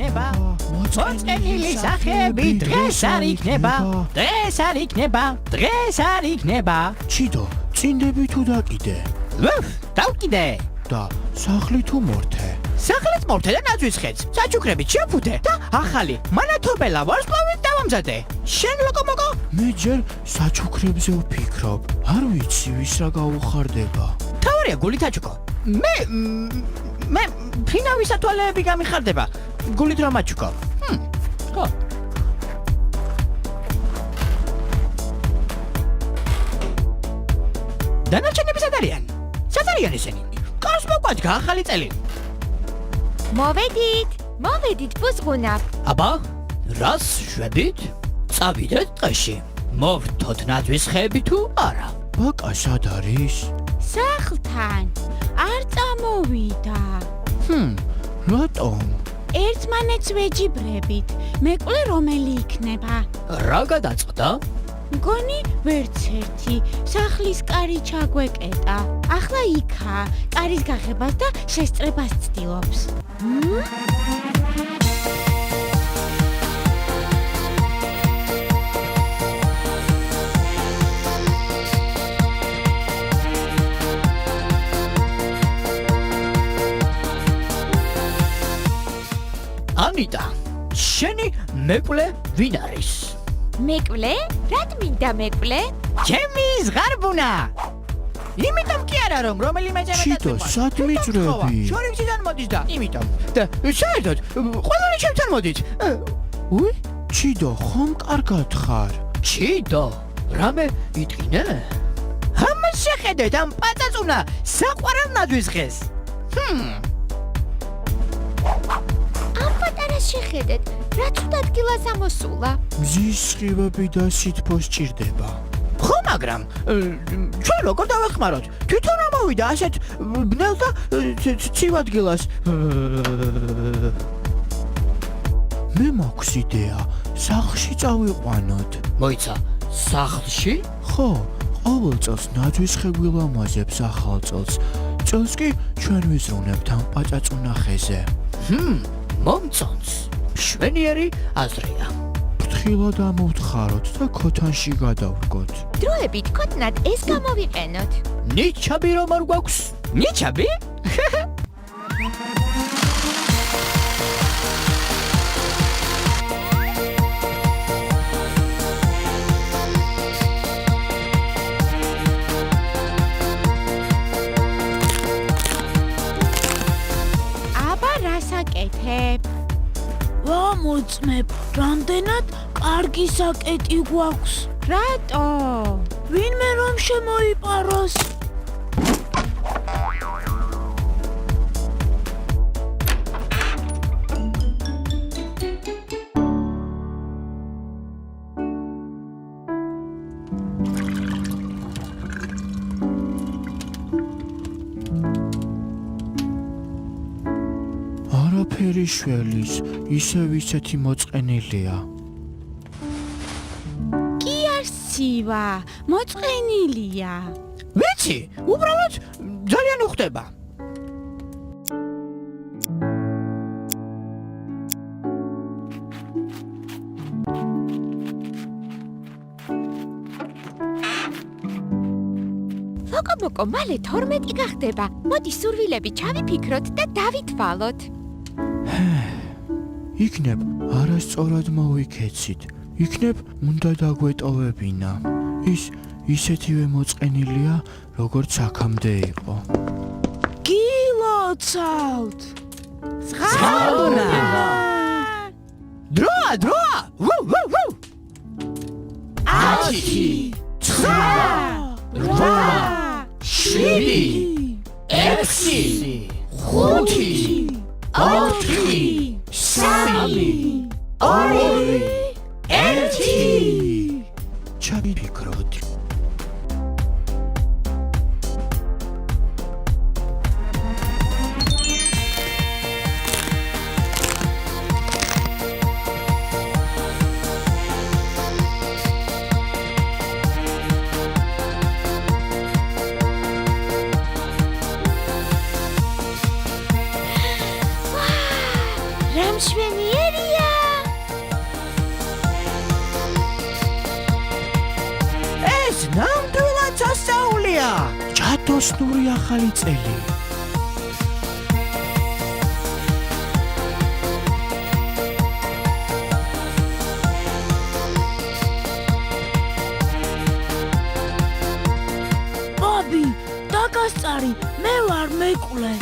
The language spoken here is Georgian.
იქნება მოწყენილი სახეები დღეს არ იქნება დღეს არ იქნება დღეს არ იქნება ჩიდო წინდები თუ დაკიდე დავკიდე და სახლი თუ მორთე სახლიც მორთე და ნაძვის ხეც საჩუქრებით შევფუთე და ახალი მანათობელა ვარსკვლავით დავამზადე შენ ლოკომოკო მე ჯერ საჩუქრებზე ვფიქრობ არ ვიცი ვის რა გაუხარდება თავარია გულით აჩუქო მე ფინავის ათვალეები გამიხარდება გულით რომ აჩუქო ხო დანარჩენები სად არიან სად არიან ისინი კარს მოკვადგა ახალი წელი მოვედით ბუზღუნა აბა რას შვედით წავიდეთ ტყეში მოვთოთ ნაძვის ხეები თუ არა ბაკა სად არის სახლთან არ წამოვიდა რატომ ერთმანეთს ვეჯიბრებით მეკლე რომელი იქნება რა გადაწყდა მგონი ვერც ერთი სახლის კარი ჩაგვეკეტა ახლა იქა კარის გაღებას და შესწრებას ცდილობს ანიტა შენი მეკლე ვინ არის მეკლე? რად მინდა მეკლე? ჩემი ზღარბუნა იმიტომ კი არა რომ რომელიმე ჩიტო სად მიძრები შორიგზიდან მოდის და იმიტომ და საერთოდ ყველანი ჩემთან მოდით უი ჩიდო ხომ კარგად ხარ ჩიდო რამე იტყინე ამას შეხედეთ ამ პაწაწუნა საყვარელ ნაძვის ხეს ამ პატარას შეხედეთ რა თუდ ადგილას ამოსულა მზის სხივები და სითბო სჭირდება ხო მაგრამ ჩვენ როგორ დავეხმაროთ თვითონ ამოვიდა ასეთ ბნელ და ცივ ადგილას მე მაქვს იდეა სახლში წავიყვანოთ მოიცა სახლში ხო ყოველ წელს ნაძვის ხე გვილამაზებს ახალ წელს წელს კი ჩვენ ვიზრუნებთ ამ პაწაწუნა ხეზე მომწონს შვენიერი აზრია ფრთხილად ამოვთხაროთ და ქოთანში გადავდგოთ დროებით ქოთნად ეს გამოვიყენოთ ნიჩაბი რომ არ გვაქვს ნიჩაბი აბა რას აკეთებ ვამოწმებ, რამდენად კარგი საკეტი გვაქვს. რატო? ვინმე რომ შემოიპაროს. არაფერი შველის, ისევ ისეთი მოწყენილია. კი არსივა, მოწყენილია. ვიცი, უბრალოდ ძალიან უხდება. ლოკომოკო, მალე 12 გახდება. მოდი სურვილები ჩავიფიქროთ და დავითვალოთ. იქნებ არასწორად მოვიქეცით. იქნებ უნდა დაგვეტოვებინა. ის ისეთივე მოწყენილია, როგორც აქამდე იყო. გილოცავთ. ზღარბუნა. დროა, დროა. ვუ, ვუ, ვუ. 10, 9, 8, 7, 6, 5, 4, 3, 2, 1. ჩავიფიქროთ. რამ შვენიერი? ღვთოსნური ახალი წელი. ბაბი, დაგასწარი, მე ვარ მეკლე.